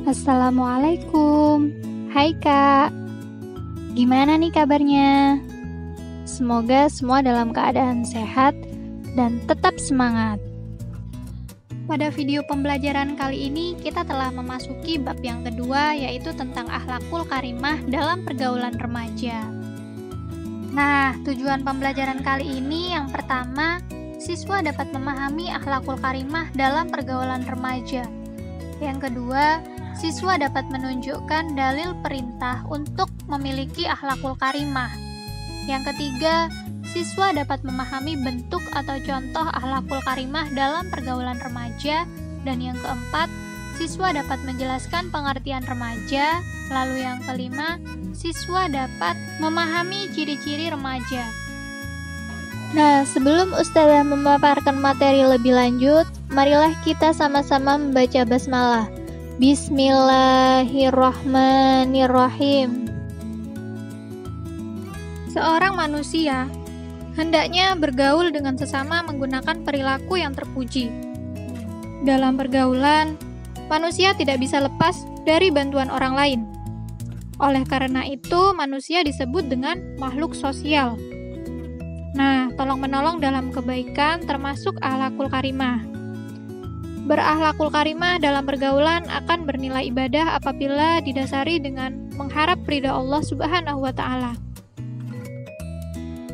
Assalamualaikum. Hai Kak, gimana nih kabarnya? Semoga semua dalam keadaan sehat dan tetap semangat. Pada video pembelajaran kali ini, kita telah memasuki bab yang kedua, yaitu tentang akhlakul karimah dalam pergaulan remaja. Nah, tujuan pembelajaran kali ini yang pertama, siswa dapat memahami akhlakul karimah dalam pergaulan remaja. Yang kedua, siswa dapat menunjukkan dalil perintah untuk memiliki akhlakul karimah. Yang ketiga, siswa dapat memahami bentuk atau contoh akhlakul karimah dalam pergaulan remaja. Dan yang keempat, siswa dapat menjelaskan pengertian remaja. Lalu yang kelima, siswa dapat memahami ciri-ciri remaja. Nah, sebelum Ustazah memaparkan materi lebih lanjut, marilah kita sama-sama membaca basmalah. Bismillahirrahmanirrahim. Seorang manusia hendaknya bergaul dengan sesama menggunakan perilaku yang terpuji. Dalam pergaulan, manusia tidak bisa lepas dari bantuan orang lain. Oleh karena itu, manusia disebut dengan makhluk sosial. Nah, tolong-menolong dalam kebaikan termasuk akhlakul karimah. Berakhlakul karimah dalam pergaulan akan bernilai ibadah apabila didasari dengan mengharap ridha Allah Subhanahu wa Ta'ala.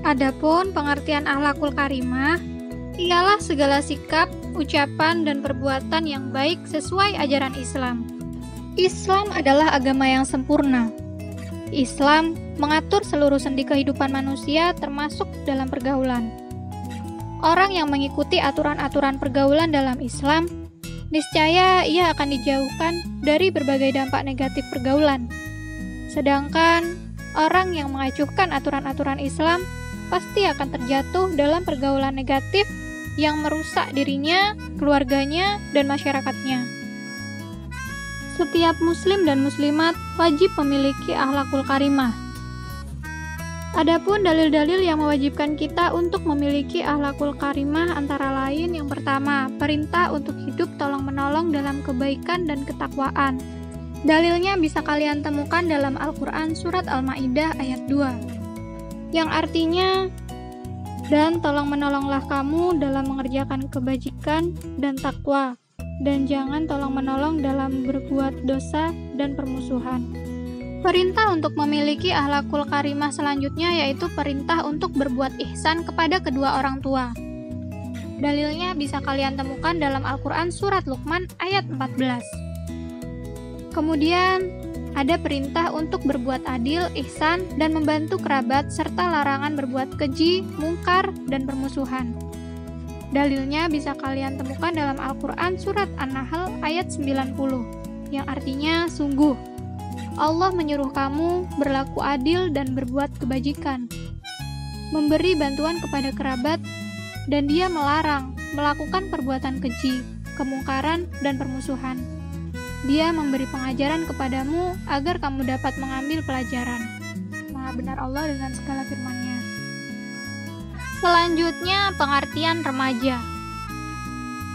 Adapun pengertian akhlakul karimah ialah segala sikap, ucapan, dan perbuatan yang baik sesuai ajaran Islam. Islam adalah agama yang sempurna. Islam mengatur seluruh sendi kehidupan manusia termasuk dalam pergaulan. Orang yang mengikuti aturan-aturan pergaulan dalam Islam, niscaya ia akan dijauhkan dari berbagai dampak negatif pergaulan. Sedangkan orang yang mengacuhkan aturan-aturan Islam pasti akan terjatuh dalam pergaulan negatif yang merusak dirinya, keluarganya, dan masyarakatnya. Setiap muslim dan muslimat wajib memiliki akhlakul karimah. Adapun dalil-dalil yang mewajibkan kita untuk memiliki akhlakul karimah antara lain yang pertama, perintah untuk hidup tolong-menolong dalam kebaikan dan ketakwaan. Dalilnya bisa kalian temukan dalam Al-Quran Surat Al-Ma'idah ayat 2, yang artinya, dan tolong-menolonglah kamu dalam mengerjakan kebajikan dan takwa, dan jangan tolong-menolong dalam berbuat dosa dan permusuhan. Perintah untuk memiliki akhlakul karimah selanjutnya yaitu perintah untuk berbuat ihsan kepada kedua orang tua. Dalilnya bisa kalian temukan dalam Al-Quran Surat Luqman ayat 14. Kemudian, ada perintah untuk berbuat adil, ihsan, dan membantu kerabat, serta larangan berbuat keji, mungkar, dan permusuhan. Dalilnya bisa kalian temukan dalam Al-Quran Surat An-Nahl ayat 90, yang artinya, sungguh, Allah menyuruh kamu berlaku adil dan berbuat kebajikan, memberi bantuan kepada kerabat, dan Dia melarang melakukan perbuatan keji, kemungkaran, dan permusuhan. Dia memberi pengajaran kepadamu agar kamu dapat mengambil pelajaran. Maha benar Allah dengan segala firman-Nya. Selanjutnya, pengertian remaja.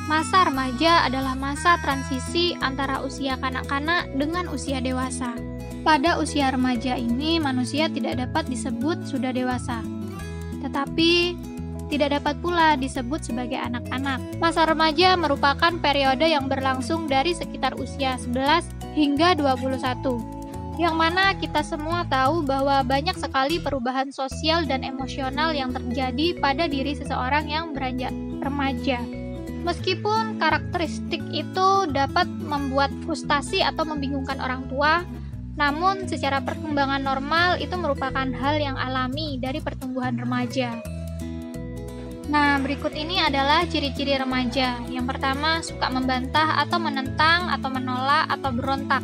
Masa remaja adalah masa transisi antara usia kanak-kanak dengan usia dewasa. Pada usia remaja ini, manusia tidak dapat disebut sudah dewasa, tetapi tidak dapat pula disebut sebagai anak-anak. Masa remaja merupakan periode yang berlangsung dari sekitar usia 11 hingga 21, yang mana kita semua tahu bahwa banyak sekali perubahan sosial dan emosional yang terjadi pada diri seseorang yang beranjak remaja. Meskipun karakteristik itu dapat membuat frustasi atau membingungkan orang tua, namun secara perkembangan normal itu merupakan hal yang alami dari pertumbuhan remaja. Nah, berikut ini adalah ciri-ciri remaja. Yang pertama, suka membantah atau menentang atau menolak atau berontak.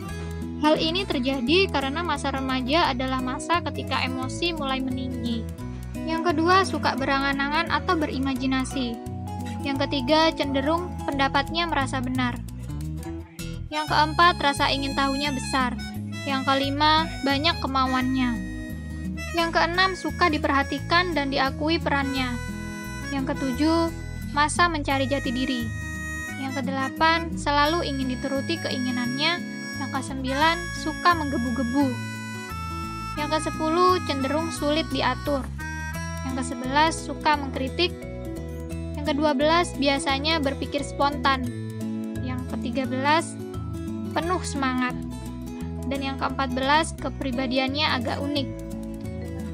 Hal ini terjadi karena masa remaja adalah masa ketika emosi mulai meninggi. Yang kedua, suka berangan-angan atau berimajinasi. Yang ketiga, cenderung pendapatnya merasa benar. Yang keempat, rasa ingin tahunya besar. Yang kelima, banyak kemauannya. Yang keenam, suka diperhatikan dan diakui perannya. Yang ketujuh, masa mencari jati diri. Yang kedelapan, selalu ingin dituruti keinginannya. Yang ke-9, suka menggebu-gebu. Yang ke-10, cenderung sulit diatur. Yang ke-11, suka mengkritik. Yang ke-12, biasanya berpikir spontan. Yang ke-13, penuh semangat. Dan yang ke-14, kepribadiannya agak unik.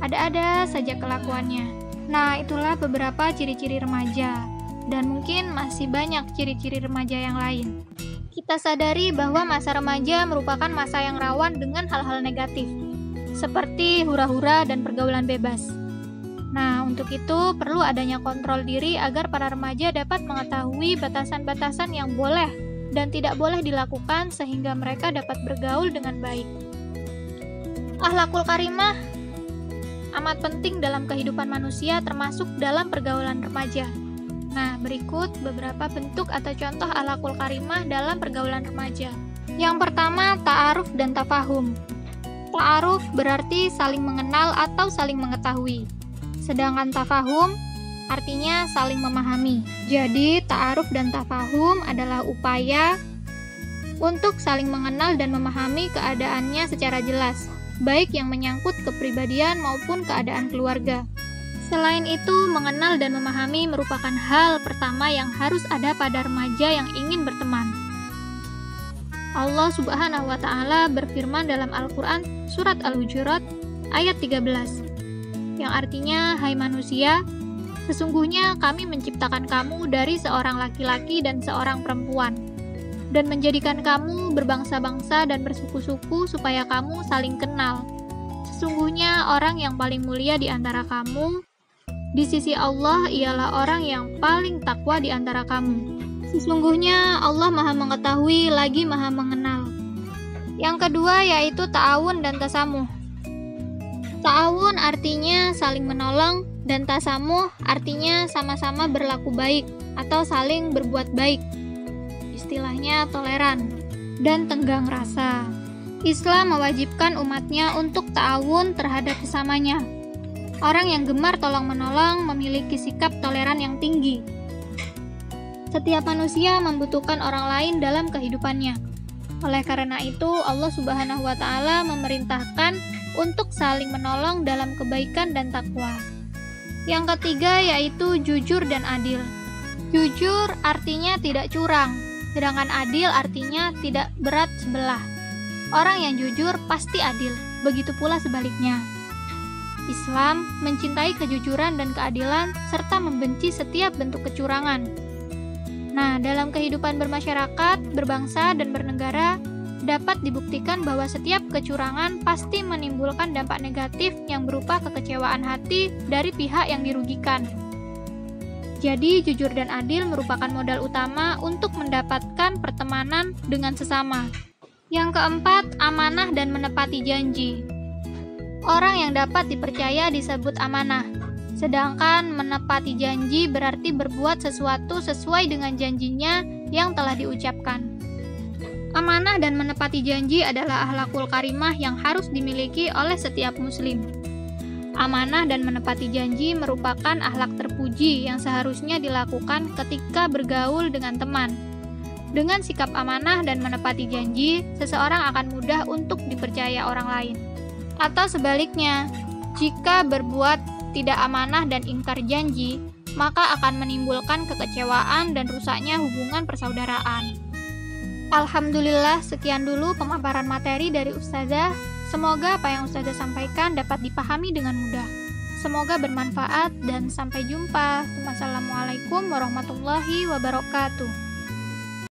Ada-ada saja kelakuannya. Nah, itulah beberapa ciri-ciri remaja. Dan mungkin masih banyak ciri-ciri remaja yang lain. Kita sadari bahwa masa remaja merupakan masa yang rawan dengan hal-hal negatif, seperti hura-hura dan pergaulan bebas. Nah, untuk itu perlu adanya kontrol diri agar para remaja dapat mengetahui batasan-batasan yang boleh dan tidak boleh dilakukan sehingga mereka dapat bergaul dengan baik. Akhlakul karimah amat penting dalam kehidupan manusia termasuk dalam pergaulan remaja. Nah, berikut beberapa bentuk atau contoh akhlakul karimah dalam pergaulan remaja. Yang pertama, ta'aruf dan tafahum. Ta'aruf berarti saling mengenal atau saling mengetahui. Sedangkan tafahum artinya saling memahami. Jadi, ta'aruf dan tafahum adalah upaya untuk saling mengenal dan memahami keadaannya secara jelas, baik yang menyangkut kepribadian maupun keadaan keluarga. Selain itu, mengenal dan memahami merupakan hal pertama yang harus ada pada remaja yang ingin berteman. Allah Subhanahu wa Ta'ala berfirman dalam Al-Quran, Surat Al-Hujurat, ayat 13, yang artinya, "Hai manusia, sesungguhnya kami menciptakan kamu dari seorang laki-laki dan seorang perempuan, dan menjadikan kamu berbangsa-bangsa dan bersuku-suku supaya kamu saling kenal. Sesungguhnya orang yang paling mulia di antara kamu di sisi Allah ialah orang yang paling takwa di antara kamu. Sesungguhnya Allah Maha mengetahui lagi Maha mengenal." Yang kedua yaitu ta'awun dan tasamuh. Ta'awun artinya saling menolong dan tasamuh artinya sama-sama berlaku baik atau saling berbuat baik. Istilahnya toleran dan tenggang rasa. Islam mewajibkan umatnya untuk ta'awun terhadap sesamanya. Orang yang gemar tolong-menolong memiliki sikap toleran yang tinggi. Setiap manusia membutuhkan orang lain dalam kehidupannya. Oleh karena itu, Allah Subhanahu wa Ta'ala memerintahkan untuk saling menolong dalam kebaikan dan takwa. Yang ketiga yaitu jujur dan adil. Jujur artinya tidak curang, sedangkan adil artinya tidak berat sebelah. Orang yang jujur pasti adil, begitu pula sebaliknya. Islam mencintai kejujuran dan keadilan serta membenci setiap bentuk kecurangan. Nah, dalam kehidupan bermasyarakat, berbangsa, dan bernegara dapat dibuktikan bahwa setiap kecurangan pasti menimbulkan dampak negatif yang berupa kekecewaan hati dari pihak yang dirugikan. Jadi, jujur dan adil merupakan modal utama untuk mendapatkan pertemanan dengan sesama. Yang keempat, amanah dan menepati janji. Orang yang dapat dipercaya disebut amanah, sedangkan menepati janji berarti berbuat sesuatu sesuai dengan janjinya yang telah diucapkan. Amanah dan menepati janji adalah akhlakul karimah yang harus dimiliki oleh setiap muslim. Amanah dan menepati janji merupakan akhlak terpuji yang seharusnya dilakukan ketika bergaul dengan teman. Dengan sikap amanah dan menepati janji, seseorang akan mudah untuk dipercaya orang lain. Atau sebaliknya, jika berbuat tidak amanah dan ingkar janji, maka akan menimbulkan kekecewaan dan rusaknya hubungan persaudaraan. Alhamdulillah, sekian dulu pemaparan materi dari Ustazah. Semoga apa yang Ustazah sampaikan dapat dipahami dengan mudah. Semoga bermanfaat dan sampai jumpa. Wassalamualaikum warahmatullahi wabarakatuh.